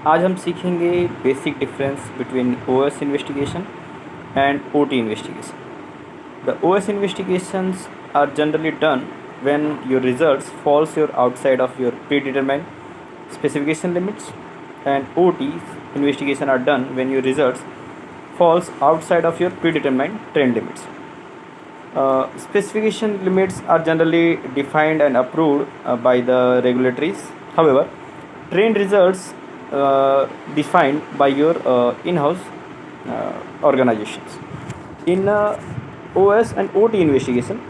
आज हम सीखेंगे basic difference between OS investigation and OT investigation. The OS investigations are generally done when your results falls your outside of your predetermined specification limits, and OT's investigation are done when your results falls outside of your predetermined trend limits. Specification limits are generally defined and approved by the regulatories. However, trend results defined by your in-house organizations. In OS and OT investigation,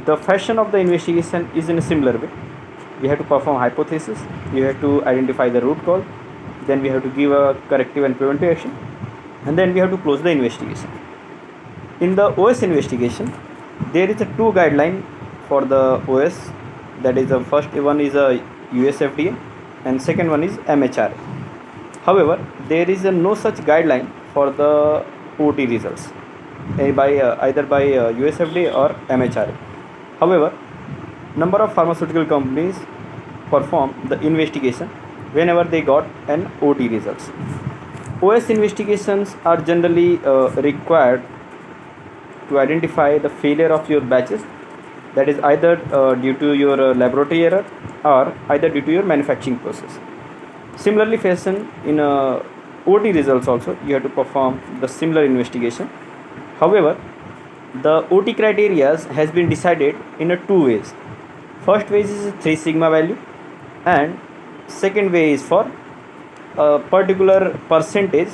the fashion of the investigation is in a similar way. We have to perform hypothesis, we have to identify the root cause, then we have to give a corrective and preventive action, and then we have to close the investigation. In the OS investigation, there is a two guideline for the OS. That is, the first one is a USFDA and second one is MHRA. However, there is no such guideline for the OT results by either by USFDA or MHRA. However, number of pharmaceutical companies perform the investigation whenever they got an OT results. OS investigations are generally required to identify the failure of your batches, that is either due to your laboratory error or either due to your manufacturing process. Similarly, fashion in OT results also you have to perform the similar investigation. However, the OT criteria has been decided in two ways. First way is 3 sigma value, and second way is for a particular percentage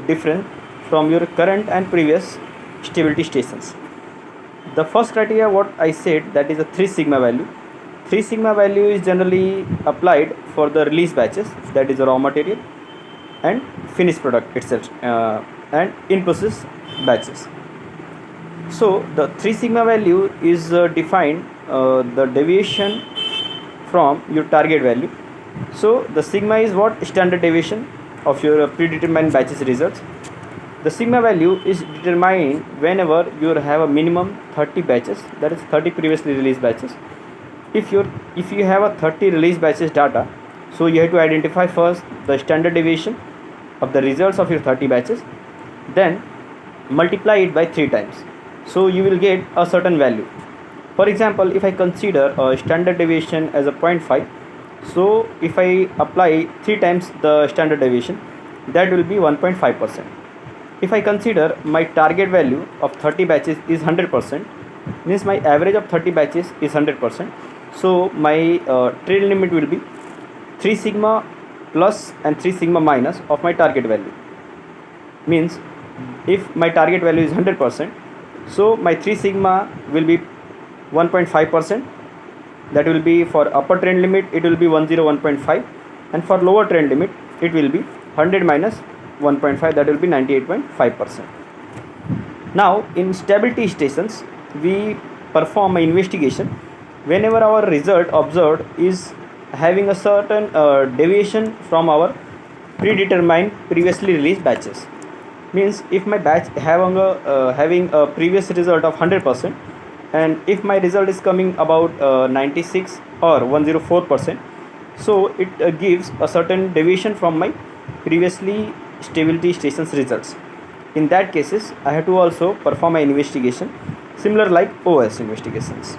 difference from your current and previous stability stations. The first criteria what I said, that is a 3 sigma value. 3 sigma value is generally applied for the release batches, that is the raw material and finished product itself, and in process batches. So the 3 sigma value is defined the deviation from your target value. So the sigma is what? Standard deviation of your predetermined batches results. The sigma value is determined whenever you have a minimum 30 batches, that is 30 previously released batches. If you have a 30 released batches data, so you have to identify first the standard deviation of the results of your 30 batches, then multiply it by 3 times, so you will get a certain value. For example, if I consider a standard deviation as a 0.5, so if I apply 3 times the standard deviation, that will be 1.5%. If I consider my target value of 30 batches is 100%, means my average of 30 batches is 100%, so my trade limit will be 3 sigma plus and 3 sigma minus of my target value. Means if my target value is 100%, so my 3 sigma will be 1.5%, that will be for upper trend limit it will be 101.5, and for lower trend limit it will be 100 minus 1.5, that will be 98.5%. Now in stability stations we perform an investigation whenever our result observed is having a certain deviation from our predetermined previously released batches. Means if my batch having a previous result of 100%, and if my result is coming about 96 or 104%, so it gives a certain deviation from my previously stability stations results. In that cases I have to also perform an investigation similar like OS investigations.